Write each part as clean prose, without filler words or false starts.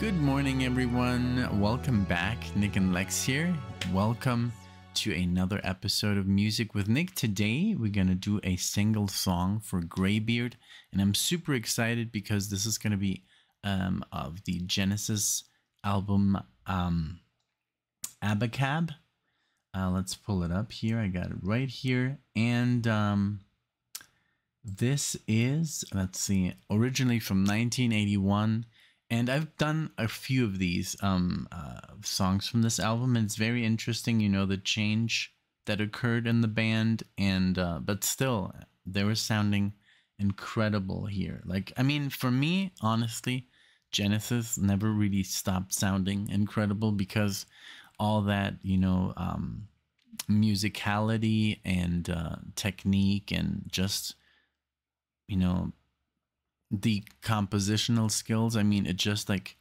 Good morning, everyone. Welcome back. NicknLex here. Welcome to another episode of Music with Nick. Today, we're going to do a single song for GREYBEARD, and I'm super excited because this is going to be of the Genesis album Abacab. Let's pull it up here. I got it right here. And this is, let's see, originally from 1981. And I've done a few of these songs from this album, and it's very interesting, you know, the change that occurred in the band, and but still, they were sounding incredible here. Like, I mean, for me, honestly, Genesis never really stopped sounding incredible because all that, you know, musicality and technique and just, you know, the compositional skills, I mean, it just like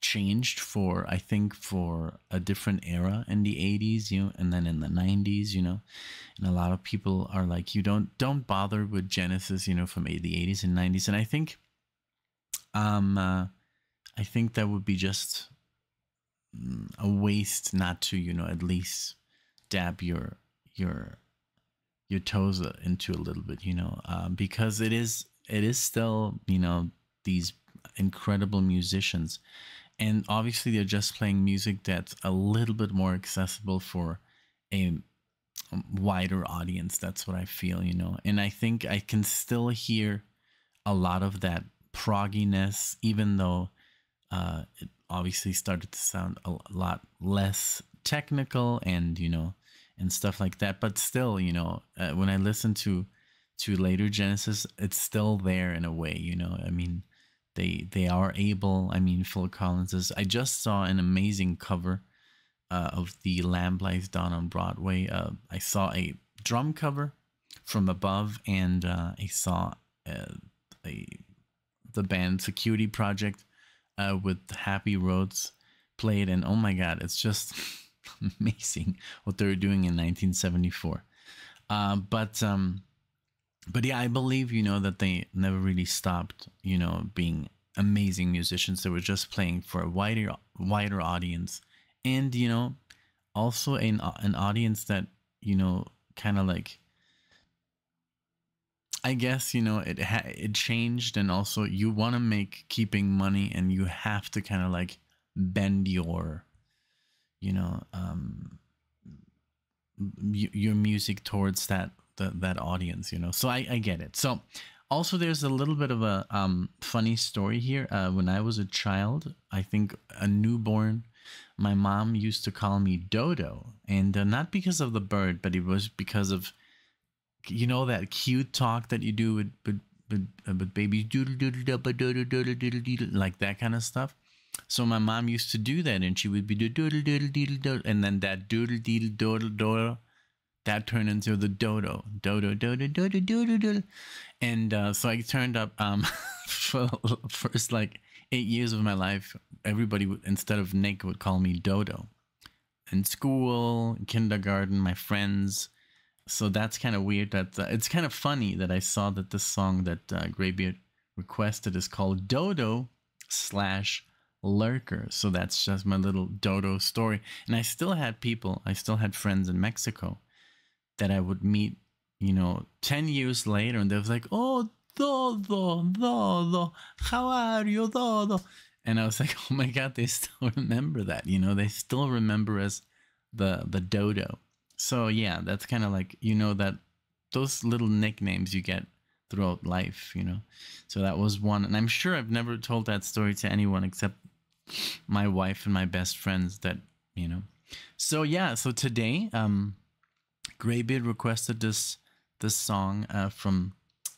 changed for, I think, for a different era in the 80s, you know, and then in the 90s, you know, and a lot of people are like, you don't bother with Genesis, you know, from the 80s and 90s. And I think that would be just a waste not to, you know, at least dab your toes into a little bit, you know, because it is still, you know, these incredible musicians, and obviously they're just playing music that's a little bit more accessible for a wider audience. That's what I feel, you know, and I think I can still hear a lot of that progginess, even though it obviously started to sound a lot less technical and, you know, and stuff like that. But still, you know, when I listen to later Genesis, it's still there in a way, you know. I mean, they are able. I mean, Phil Collins I just saw an amazing cover of The Lamb Lies Down on Broadway. I saw a drum cover from above, and I saw the band Security Project with Happy Roads played, and oh my God, it's just amazing what they were doing in 1974. But yeah, I believe, you know, that they never really stopped, you know, being amazing musicians. They were just playing for a wider audience, and, you know, also an audience that, you know, kind of like, I guess, you know, it changed, and also you want to make keeping money, and you have to kind of like bend your, you know, your music towards that audience, you know. So I get it. So also there's a little bit of a funny story here. When I was a child, I think a newborn, my mom used to call me Dodo, and not because of the bird, but it was because of, you know, that cute talk that you do with babies, doodle doodle doodle doodle doodle doodle doodle, like that kind of stuff. So my mom used to do that, and she would be doodle doodle doodle doodle, and then that doodle doodle doodle doodle, that turned into the dodo, dodo, dodo, dodo, dodo, dodo. And so I turned up for the first like 8 years of my life. Everybody would, instead of Nick, would call me Dodo. In school, in kindergarten, my friends. So that's kind of weird. That it's kind of funny that I saw that this song that GREYBEARD requested is called Dodo / Lurker. So that's just my little Dodo story. And I still had friends in Mexico that I would meet, you know, 10 years later, and they was like, "Oh, Dodo, Dodo, how are you, Dodo?" And I was like, oh my God, they still remember that, you know, they still remember as the Dodo. So yeah, that's kind of like, you know, that those little nicknames you get throughout life, you know. So that was one, and I'm sure I've never told that story to anyone except my wife and my best friends, that, you know. So yeah, so today, GREYBEARD requested this song from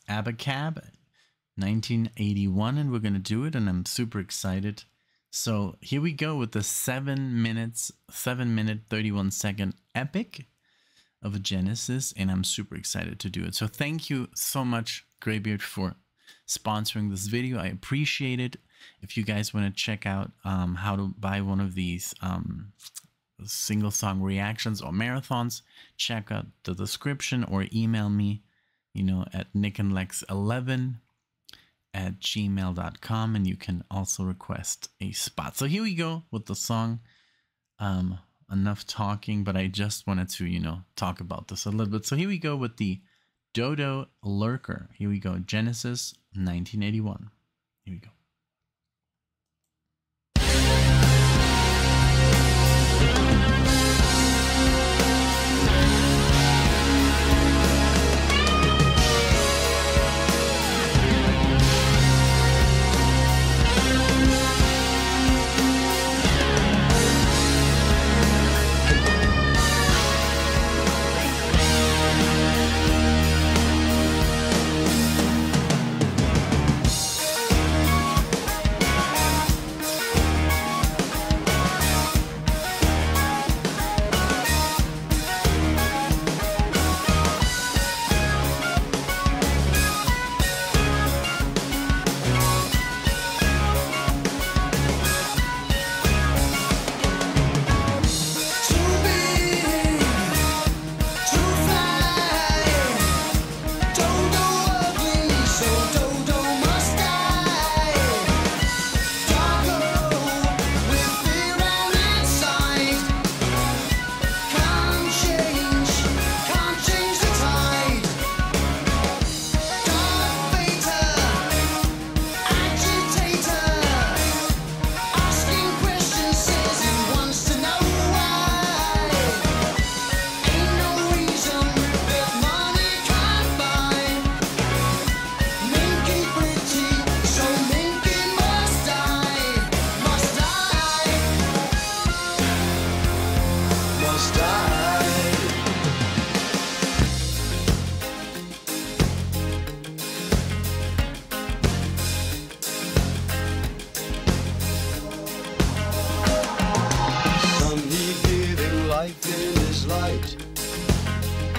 Abacab, 1981, and we're gonna do it, and I'm super excited. So here we go with the 7 minute 31-second epic of Genesis, and I'm super excited to do it. So thank you so much, GREYBEARD, for sponsoring this video. I appreciate it. If you guys want to check out how to buy one of these single song reactions or marathons, check out the description or email me, you know, at NicknLex11 at gmail.com, and you can also request a spot. So here we go with the song. Enough talking, but I just wanted to, you know, talk about this a little bit. So here we go with the Dodo Lurker. Here we go. Genesis 1981. Here we go.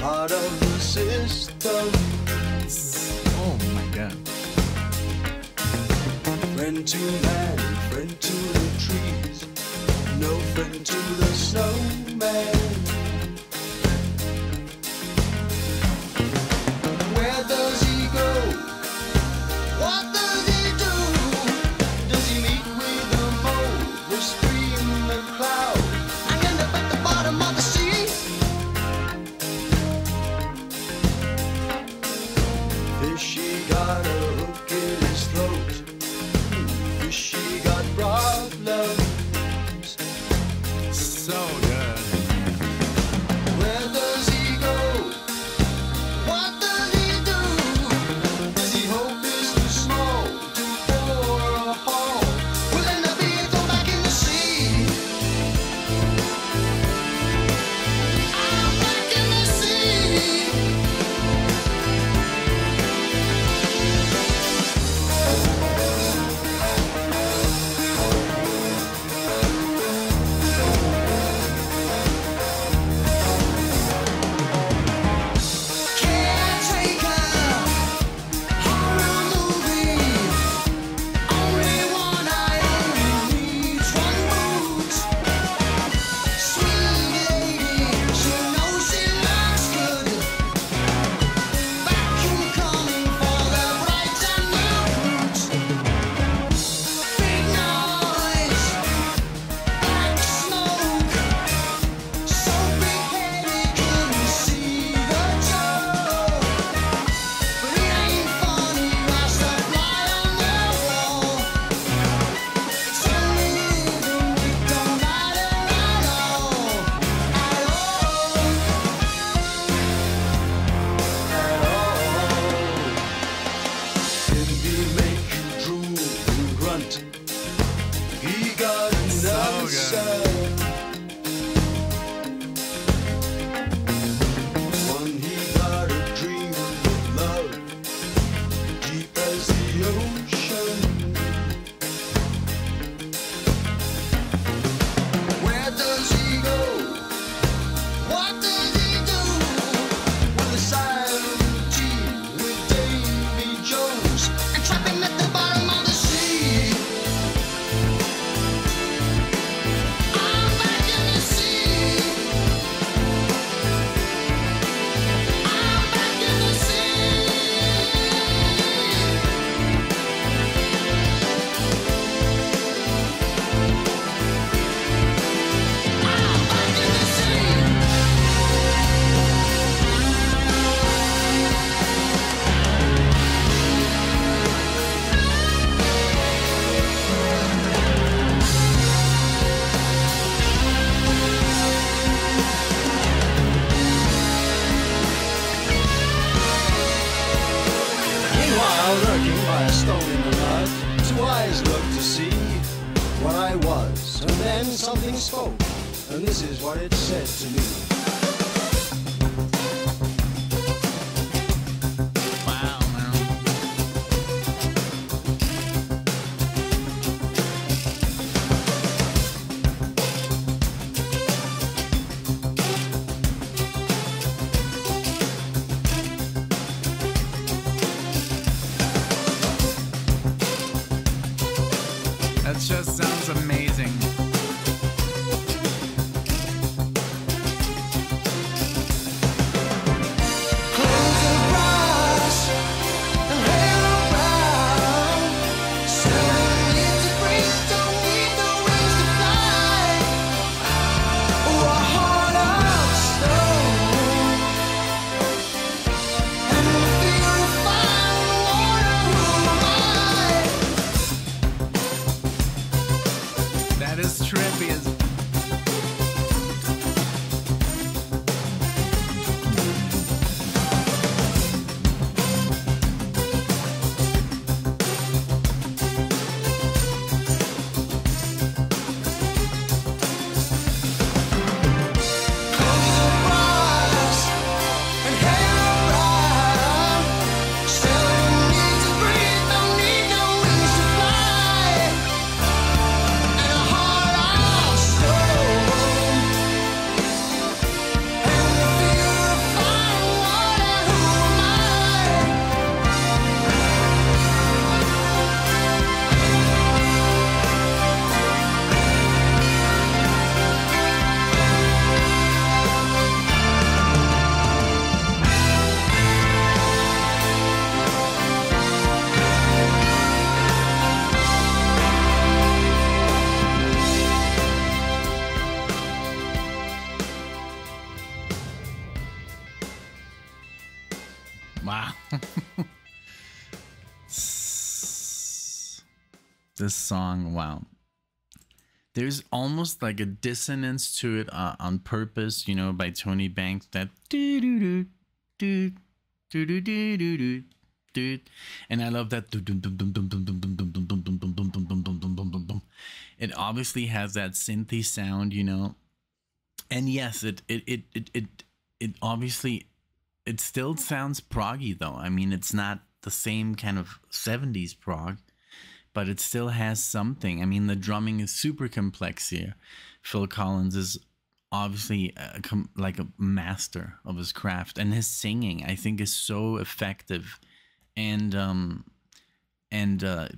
Part of the system. Oh my god. Friend to man, friend to the trees, no friend to the snowman. Where does he go? What does he do? Does he meet with the mole, the stream, the cloud, and end up at the bottom of the sea? Fishy got a hook in his throat. Fishy got problems. So good. Where does he go? What does he do? Does he hope it's too small to bore a hole? Will end up being thrown back in the sea. I'm back in the sea. He got another side. One he got a dream of love, deep as the ocean. Where does he go? What does he do? With a silent team with Davy Jones and trap him at the bottom of the sea. I'm back in the sea. I'm back in the sea. stone in the mud. Two eyes looked to see what I was, and then something spoke, and this is what it said to me. Wow, man. That just sounds amazing. Close your eyes and hang around. Still need to breathe, don't need no wings to fly. Oh, a heart of stone, and the fear of fire water. Who am I? That is trippy as Close your eyes and hang around. Still need to breathe, don't need no wings to fly. And a heart of stone, and the fear of fire water. Who am I? wow. This song, wow. There's almost like a dissonance to it on purpose, you know, by Tony Banks. That do do do do do do do do do do, and I love that. It obviously has that synthy sound, you know, and yes, it obviously it still sounds proggy though. I mean, it's not the same kind of 70s prog, but it still has something. I mean, the drumming is super complex here. Phil Collins is obviously like a master of his craft, and his singing I think is so effective. And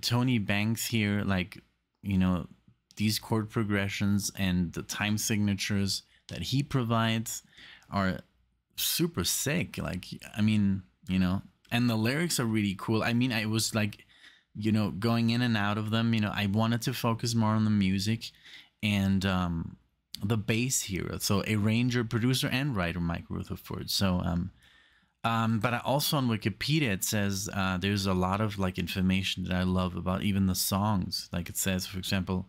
Tony Banks here, like, you know, these chord progressions and the time signatures that he provides are super sick. Like, I mean, you know, and the lyrics are really cool. I mean, I was like, you know, going in and out of them. You know, I wanted to focus more on the music and the bass here. So arranger, producer, and writer Mike Rutherford. So but also on Wikipedia it says there's a lot of like information that I love about even the songs. Like it says, for example,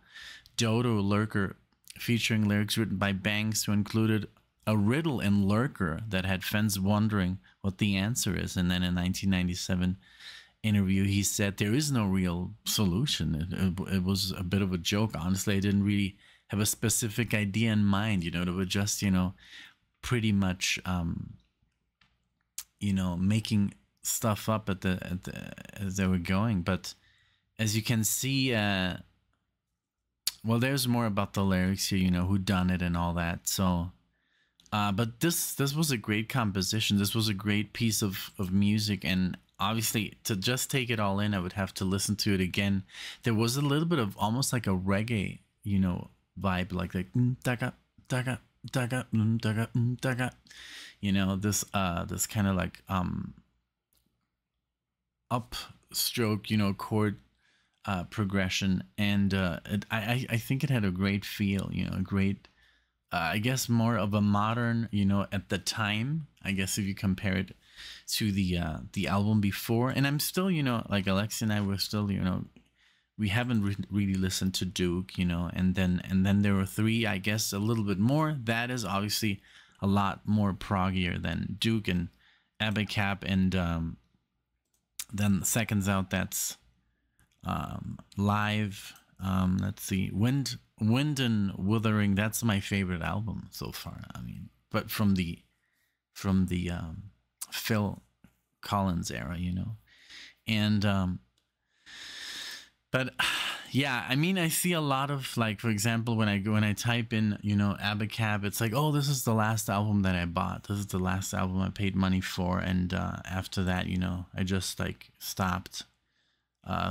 Dodo Lurker, featuring lyrics written by Banks, who included a riddle in Lurker that had fans wondering what the answer is. And then in 1997 interview, he said there is no real solution. It was a bit of a joke. Honestly, I didn't really have a specific idea in mind. You know, they were just, you know, pretty much, you know, making stuff up at the as they were going. But as you can see, well, there's more about the lyrics here, you know, who done it and all that. So, but this was a great composition. This was a great piece of music, and obviously to just take it all in, I would have to listen to it again. There was a little bit of almost like a reggae, you know, vibe, like daga daga daga daga daga, you know, this kind of like upstroke, you know, chord progression, and I think it had a great feel, you know, a great I guess more of a modern, you know, at the time, I guess if you compare it to the album before. And I'm still, you know, like Alexia and I were still, you know, we haven't really listened to Duke, you know, and then there were three, I guess a little bit more. That is obviously a lot more proggier than Duke and Abacab, and then Seconds Out, that's live. Let's see, Wind and Wuthering. That's my favorite album so far. I mean, but from the Phil Collins era, you know. And but yeah, I mean, I see a lot of, like, for example, when I type in, you know, Abacab, it's like, oh, this is the last album that I bought. This is the last album I paid money for. And after that, you know, I just like stopped.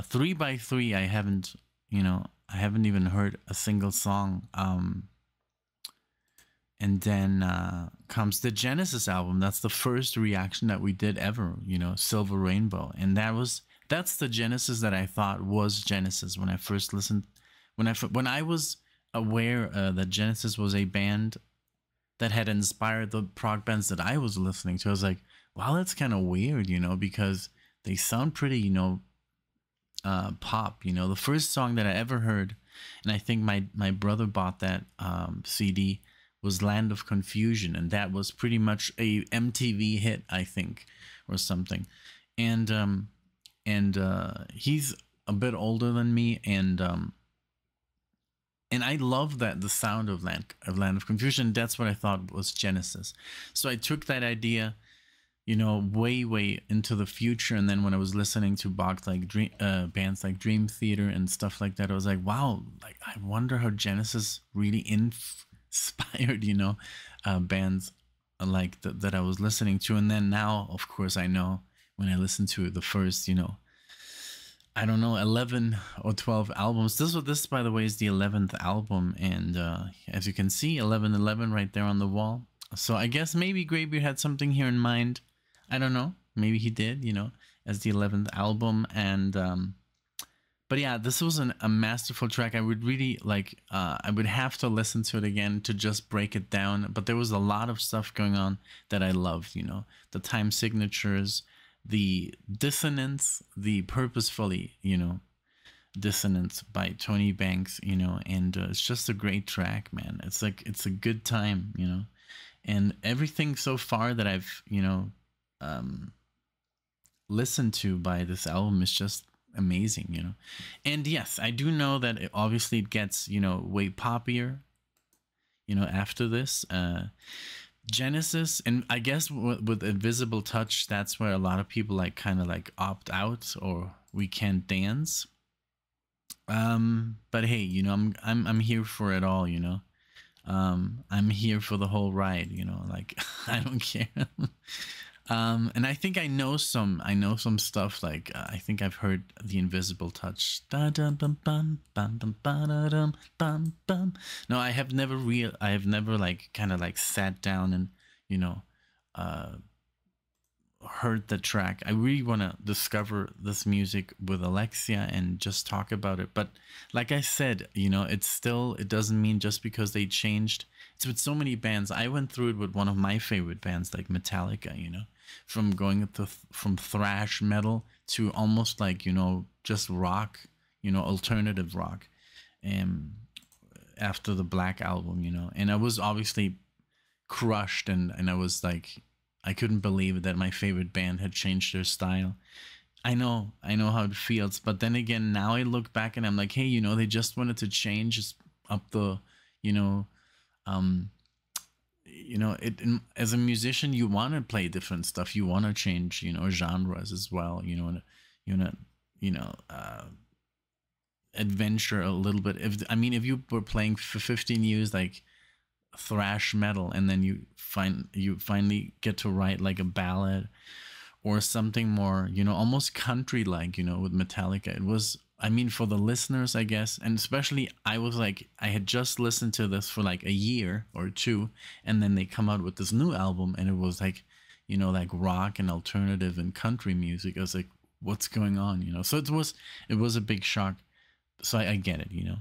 3 by 3, I haven't even heard a single song. And then comes the Genesis album. That's the first reaction that we did ever, you know, Silver Rainbow. And that's the Genesis that I thought was Genesis when I first listened. When I was aware that Genesis was a band that had inspired the prog bands that I was listening to, I was like, wow, that's kind of weird, you know, because they sound pretty, you know, pop. You know, the first song that I ever heard, and I think my brother bought that CD, was Land of Confusion, and that was pretty much a MTV hit, I think, or something. And he's a bit older than me, and I love that, the sound of Land of Confusion. That's what I thought was Genesis. So I took that idea, you know, way into the future, and then when I was listening to bands like Dream Theater and stuff like that, I was like, wow, like, I wonder how Genesis really inspired, you know, bands like that I was listening to. And then now, of course, I know when I listen to the first, you know, I don't know, 11 or 12 albums. This, by the way, is the 11th album, and as you can see, 1111 right there on the wall. So I guess maybe Greybeard had something here in mind. I don't know. Maybe he did, you know, as the 11th album. And but yeah, this was a masterful track. I would really like, I would have to listen to it again to just break it down. But there was a lot of stuff going on that I loved, you know, the time signatures, the dissonance, the purposefully, you know, dissonance by Tony Banks, you know, and it's just a great track, man. It's like, it's a good time, you know, and everything so far that I've, you know, listened to by this album is just amazing, you know. And yes, I do know that obviously it gets, you know, way poppier, you know, after this. Genesis, and I guess with Invisible Touch, that's where a lot of people like kind of like opt out, or We Can't Dance. But hey, you know, I'm here for it all, you know. I'm here for the whole ride, you know, like I don't care. And I think I know some stuff, like I think I've heard the Invisible Touch. No, I have never like kind of like sat down and, you know, heard the track. I really want to discover this music with Alexia and just talk about it. But like I said, you know, it doesn't mean just because they changed. It's with so many bands. I went through it with one of my favorite bands, like Metallica, you know, from going from thrash metal to almost like, you know, just rock, you know, alternative rock, after the Black Album, you know. And I was obviously crushed, and I was like, I couldn't believe that my favorite band had changed their style. I know how it feels, but then again, now I look back and I'm like, hey, you know, they just wanted to change up the, you know, as a musician, you want to play different stuff. You want to change, you know, genres as well. You know, adventure a little bit. If you were playing for 15 years, like thrash metal, and then you finally get to write like a ballad or something more, you know, almost country like, you know, with Metallica. It was, I mean, for the listeners, I guess, and especially I was like, I had just listened to this for like a year or two, and then they come out with this new album, and it was like, you know, like rock and alternative and country music. I was like, what's going on, you know? So it was a big shock. So I get it, you know,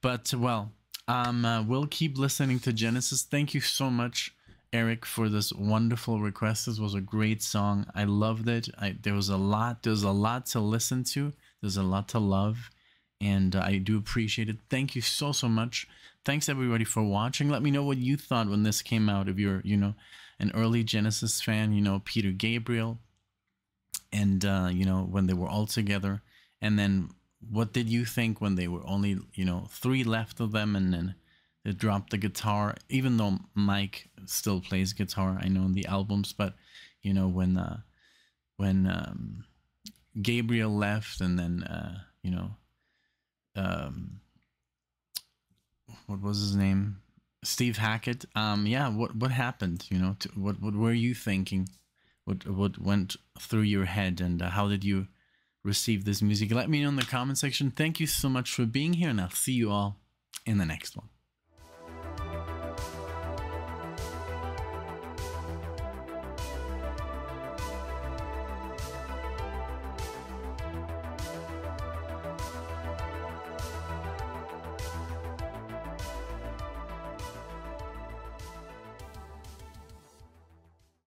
but well, we'll keep listening to Genesis. Thank you so much, Eric, for this wonderful request. This was a great song. I loved it. There was a lot to listen to. There's a lot to love, and I do appreciate it. Thank you so much. Thanks everybody for watching. Let me know what you thought when this came out. If you're, you know, an early Genesis fan, you know, Peter Gabriel, and you know, when they were all together, and then what did you think when they were only, you know, 3 left of them, and then they dropped the guitar, even though Mike still plays guitar, I know, in the albums, but you know, when Gabriel left, and then you know, what was his name, Steve Hackett, yeah, what happened, you know, what were you thinking, what went through your head, and how did you receive this music? Let me know in the comment section. Thank you so much for being here, and I'll see you all in the next one.